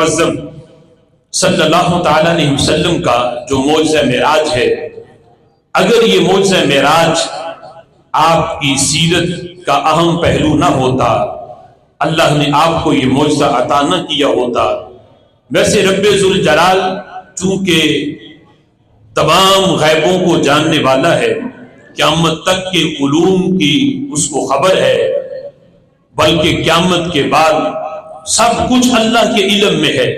معظم صلی اللہ تعالی علیہ وسلم کا جو معجزہ معراج ہے، اگر یہ معجزہ معراج آپ کی سیرت کا اہم پہلو نہ ہوتا، اللہ نے آپ کو یہ معجزہ عطا نہ کیا ہوتا۔ ویسے رب ذوالجلال چونکہ تمام غیبوں کو جاننے والا ہے، قیامت تک کے علوم کی اس کو خبر ہے، بلکہ قیامت کے بعد سب کچھ اللہ کے علم میں ہے۔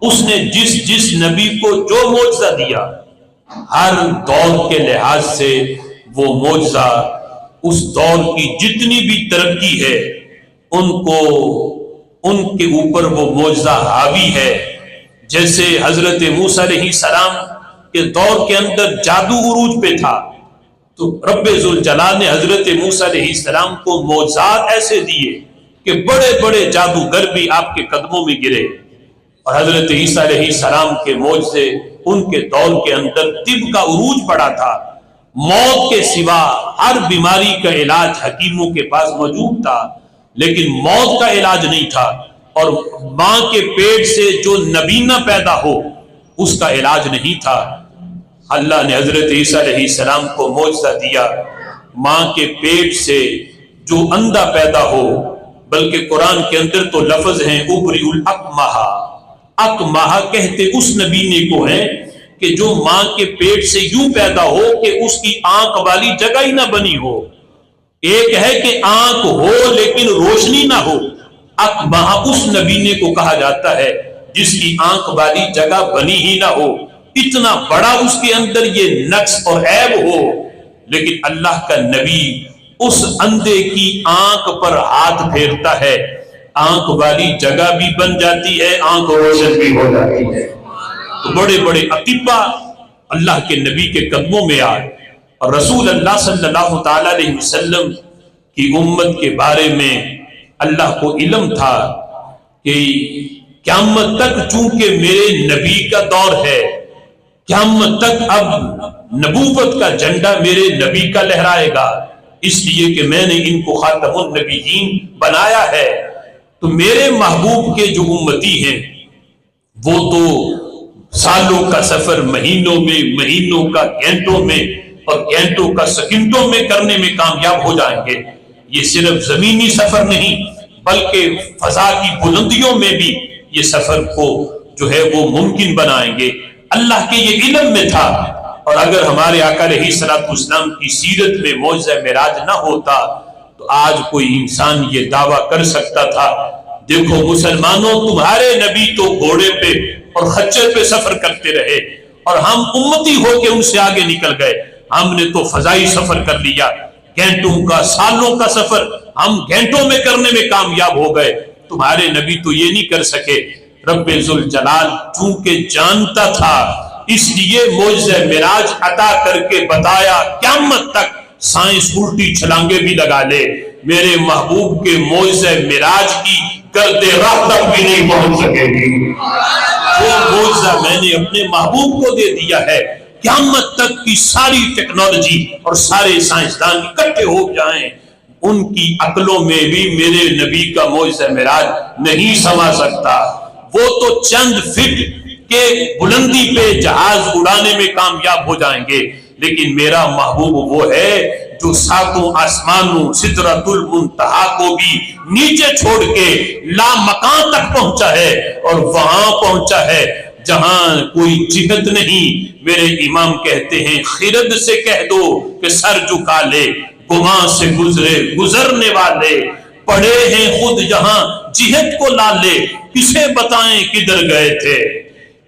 اس نے جس نبی کو جو معجزہ دیا، ہر دور کے لحاظ سے وہ معجزہ اس دور کی جتنی بھی ترقی ہے ان کے اوپر وہ معجزہ حاوی ہے۔ جیسے حضرت موسیٰ علیہ السلام کے دور کے اندر جادو عروج پہ تھا، تو رب ذوالجلال نے حضرت موسیٰ علیہ السلام کو معجزات ایسے دیے کہ بڑے بڑے جادوگر بھی آپ کے قدموں میں گرے، اور حضرت عیسیٰ علیہ السلام کے معجزے ان کے دور کے اندر طب کا عروج پڑا تھا۔ موت کے سوا ہر بیماری کا علاج حکیموں کے پاس موجود تھا، لیکن موت کا علاج نہیں تھا، اور ماں کے پیٹ سے جو نبینہ پیدا ہو اس کا علاج نہیں تھا۔ اللہ نے حضرت عیسیٰ علیہ السلام کو معجزہ دیا، ماں کے پیٹ سے جو اندھا پیدا ہو، بلکہ قرآن کے اندر تو لفظ ہیں ابری الاکمہ، اکمہ کہتے اس نبینے کو ہیں کہ جو ماں کے پیٹ سے یوں پیدا ہو کہ اس کی آنکھ والی جگہ ہی نہ بنی ہو۔ ایک ہے کہ آنکھ ہو لیکن روشنی نہ ہو، اکمہ اس نبینے کو کہا جاتا ہے جس کی آنکھ والی جگہ بنی ہی نہ ہو، اتنا بڑا اس کے اندر یہ نقص اور عیب ہو، لیکن اللہ کا نبی اس اندھے کی آنکھ پر ہاتھ پھیرتا ہے، آنکھ والی جگہ بھی بن جاتی ہے، آنکھ روشن بھی ہو جاتی ہے۔ تو بڑے بڑے اطباء اللہ کے نبی کے قدموں میں آئے، اور رسول اللہ صلی اللہ تعالی علیہ وسلم کی امت کے بارے میں اللہ کو علم تھا کہ قیامت تک چونکہ میرے نبی کا دور ہے، قیامت تک اب نبوت کا جھنڈا میرے نبی کا لہرائے گا، اس لیے کہ میں نے ان کو خاتم النبیین بنایا ہے۔ تو میرے محبوب کے جو امتی ہیں وہ تو سالوں کا سفر مہینوں میں، مہینوں کا گھنٹوں میں، اور گھنٹوں کا سیکنڈوں میں کرنے میں کامیاب ہو جائیں گے۔ یہ صرف زمینی سفر نہیں بلکہ فضا کی بلندیوں میں بھی یہ سفر کو جو ہے وہ ممکن بنائیں گے۔ اللہ کے یہ علم میں تھا، اور اگر ہمارے آقا علیہ الصلوۃ والسلام کی سیرت میں معجزہ معراج نہ ہوتا تو آج کوئی انسان یہ دعویٰ کر سکتا تھا دیکھو مسلمانوں تمہارے نبی تو گھوڑے پہ اور خچر پہ سفر کرتے رہے، اور ہم امتی ہو کے ان سے آگے نکل گئے، ہم نے تو فضائی سفر کر لیا، گھنٹوں کا سالوں کا سفر ہم گھنٹوں میں کرنے میں کامیاب ہو گئے، تمہارے نبی تو یہ نہیں کر سکے۔ رب ذوالجلال چونکہ جانتا تھا اس لیے معجزہ معراج عطا کر کے بتایا، قیامت تک سائنس الٹی چھلانگے بھی لگا لے، میرے محبوب کے معجزہ معراج کی گرد راہ تک بھی نہیں پہنچ سکے گی۔ وہ معجزہ میں نے اپنے محبوب کو دے دیا ہے، قیامت تک کی ساری ٹیکنالوجی اور سارے سائنسدان اکٹھے ہو جائیں، ان کی عقلوں میں بھی میرے نبی کا معجزہ معراج نہیں سما سکتا۔ وہ تو چند فٹ کے بلندی پہ جہاز اڑانے میں کامیاب ہو جائیں گے، لیکن میرا محبوب وہ ہے جو ساتوں آسمانوں سدرۃ المنتہا کو بھی نیچے چھوڑ کے لا مکان تک پہنچا ہے، اور وہاں پہنچا ہے جہاں کوئی جہت نہیں۔ میرے امام کہتے ہیں خرد سے کہہ دو کہ سر جھکا لے، گمان سے گزرنے والے پڑے ہیں خود یہاں جہت کو لا لے، کسے بتائیں کدھر گئے تھے،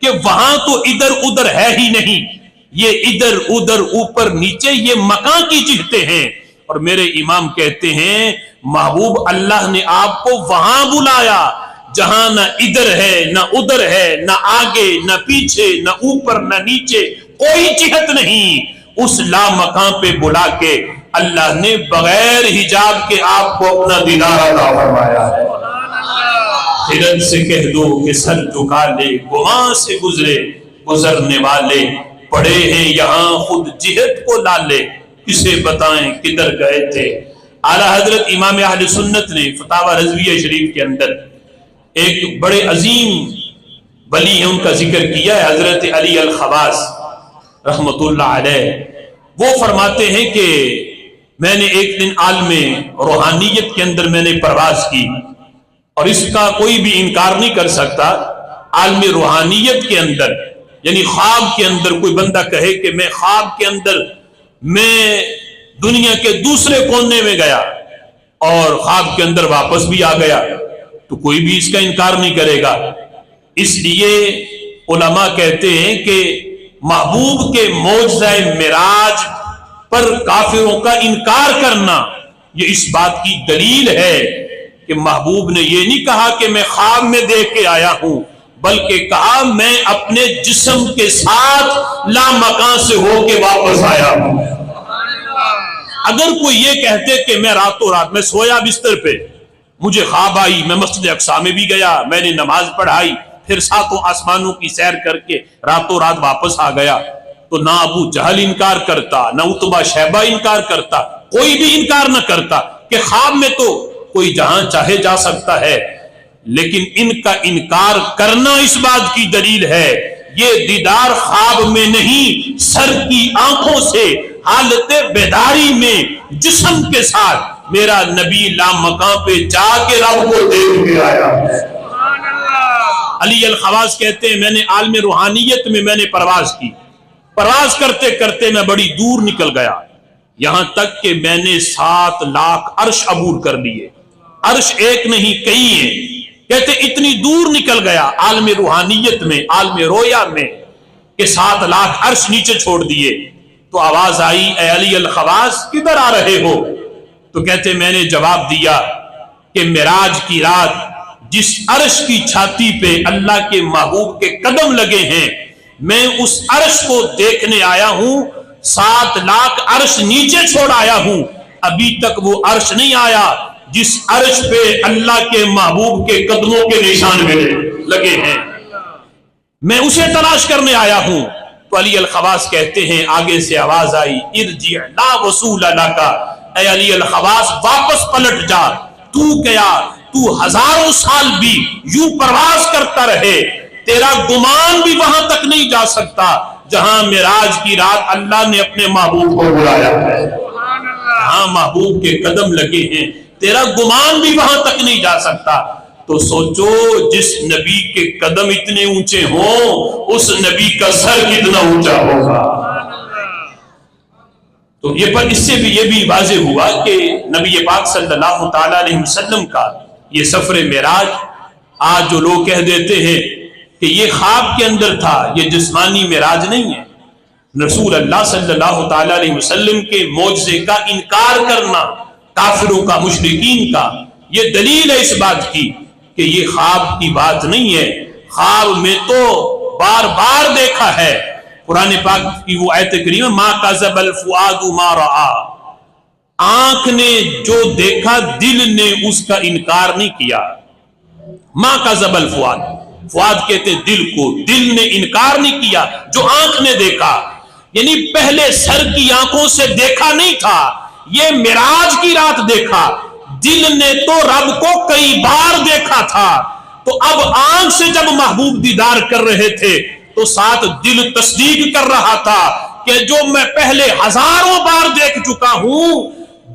کہ وہاں تو ادھر ادھر ہے ہی نہیں، یہ ادھر ادھر اوپر نیچے یہ مکان کی جہتیں ہیں۔ اور میرے امام کہتے ہیں محبوب اللہ نے آپ کو وہاں بلایا جہاں نہ ادھر ہے نہ ادھر ہے، نہ آگے نہ پیچھے، نہ اوپر نہ نیچے، کوئی جہت نہیں، اس لا مکان پہ بلا کے اللہ نے بغیر حجاب کے آپ کو اپنا دیدار عطا فرمایا ہے۔ خرد سے کہہ دو کہ سر جھکا لے، گمان سے گزرنے والے پڑے ہیں یہاں خود جہت کو لا لے، کسے بتائیں کدھر گئے تھے۔ اعلیٰ حضرت امام اہل سنت نے فتاوی رضویہ شریف کے اندر ایک بڑے عظیم ولی ہیں، ان کا ذکر کیا ہے حضرت علی الخواص رحمت اللہ علیہ. وہ فرماتے ہیں کہ میں نے ایک دن عالم روحانیت کے اندر میں نے پرواز کی، اور اس کا کوئی بھی انکار نہیں کر سکتا. عالم روحانیت کے اندر یعنی خواب کے اندر کوئی بندہ کہے کہ میں خواب کے اندر میں دنیا کے دوسرے کونے میں گیا اور خواب کے اندر واپس بھی آ گیا، تو کوئی بھی اس کا انکار نہیں کرے گا. اس لیے علماء کہتے ہیں کہ محبوب کے معجزہ معراج پر کافروں کا انکار کرنا یہ اس بات کی دلیل ہے کہ محبوب نے یہ نہیں کہا کہ میں خواب میں دیکھ کے آیا ہوں، بلکہ کہا میں اپنے جسم کے ساتھ لامکان سے ہو کے واپس آیا ہوں. اگر کوئی یہ کہتے کہ میں راتوں رات میں سویا بستر پہ، مجھے خواب آئی، میں مسجد اقصی میں بھی گیا، میں نے نماز پڑھائی، پھر ساتوں آسمانوں کی سیر کر کے راتوں رات واپس آ گیا، تو نہ ابو جہل انکار کرتا، نہ عتبہ شیبہ انکار کرتا، کوئی بھی انکار نہ کرتا کہ خواب میں تو کوئی جہاں چاہے جا سکتا ہے. لیکن ان کا انکار کرنا اس بات کی دلیل ہے یہ دیدار خواب میں نہیں، سر کی آنکھوں سے حالت بیداری میں جسم کے ساتھ میرا نبی لامکان پہ جا کے رب کو دیکھ کے آیا. علی الخواص کہتے ہیں میں نے عالم روحانیت میں نے پرواز کی، پرواز کرتے کرتے میں بڑی دور نکل گیا، یہاں تک کہ میں نے 7 لاکھ عرش عبور کر لیے. عرش ایک نہیں کئی ہیں. کہتے اتنی دور نکل گیا عالم روحانیت میں، عالم رویا میں، کہ 7 لاکھ عرش نیچے چھوڑ دیے. تو آواز آئی اے علی الخواص کدھر آ رہے ہو؟ تو کہتے میں نے جواب دیا کہ معراج کی رات جس عرش کی چھاتی پہ اللہ کے محبوب کے قدم لگے ہیں میں اس عرش کو دیکھنے آیا ہوں. 7 لاکھ عرش نیچے چھوڑ آیا ہوں، ابھی تک وہ عرش نہیں آیا جس عرش پہ اللہ کے محبوب کے قدموں کے نشان میرے لگے ہیں، میں اسے تلاش کرنے آیا ہوں. تو علی الخواص کہتے ہیں آگے سے آواز آئی ارجع لا وصول لک، اے علی الخواص واپس پلٹ جا، تو ہزاروں سال بھی یوں پرواز کرتا رہے، تیرا گمان بھی وہاں تک نہیں جا سکتا جہاں معراج کی رات اللہ نے اپنے محبوب کو بلایا ہے، جہاں محبوب کے قدم لگے ہیں تیرا گمان بھی وہاں تک نہیں جا سکتا. تو سوچو جس نبی کے قدم اتنے اونچے ہوں اس نبی کا سر کتنا اونچا ہوگا. تو اس سے بھی یہ بھی واضح ہوا کہ نبی پاک صلی اللہ تعالی علیہ وسلم کا یہ سفر معراج، آج جو لوگ کہہ دیتے ہیں کہ یہ خواب کے اندر تھا، یہ جسمانی معراج نہیں ہے. رسول اللہ صلی اللہ تعالی علیہ وسلم کے معجزے کا انکار کرنا کافروں کا، مشرکین کا، یہ دلیل ہے اس بات کی کہ یہ خواب کی بات نہیں ہے. خواب میں تو بار بار دیکھا ہے. قرآن پاک کی وہ آیت کریمہ ما کذب الفؤاد ما رآ، آنکھ نے جو دیکھا دل نے اس کا انکار نہیں کیا. ما کذب الفؤاد، فؤاد کہتے دل کو، دل نے انکار نہیں کیا جو آنکھ نے دیکھا. یعنی پہلے سر کی آنکھوں سے دیکھا نہیں تھا، یہ معراج کی رات دیکھا. دل نے تو رب کو کئی بار دیکھا تھا، تو اب آنکھ سے جب محبوب دیدار کر رہے تھے تو ساتھ دل تصدیق کر رہا تھا کہ جو میں پہلے ہزاروں بار دیکھ چکا ہوں.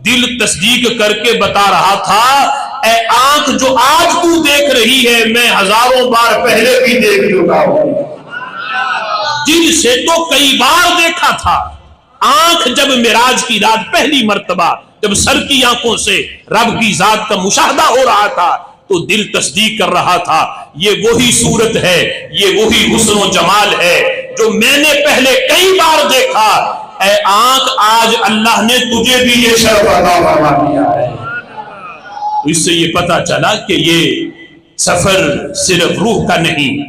دل تصدیق کر کے بتا رہا تھا اے آنکھ جو آج تو دیکھ رہی ہے میں ہزاروں بار پہلے بھی دیکھ چکا ہوں. دل سے تو کئی بار دیکھا تھا. آنکھ جب معراج کی رات پہلی مرتبہ جب سر کی آنکھوں سے رب کی ذات کا مشاہدہ ہو رہا تھا تو دل تصدیق کر رہا تھا یہ وہی صورت ہے، یہ وہی حسن و جمال ہے جو میں نے پہلے کئی بار دیکھا. اے آنکھ آج اللہ نے تجھے بھی یہ شرف عطا فرما دیا ہے. تو اس سے یہ پتہ چلا کہ یہ سفر صرف روح کا نہیں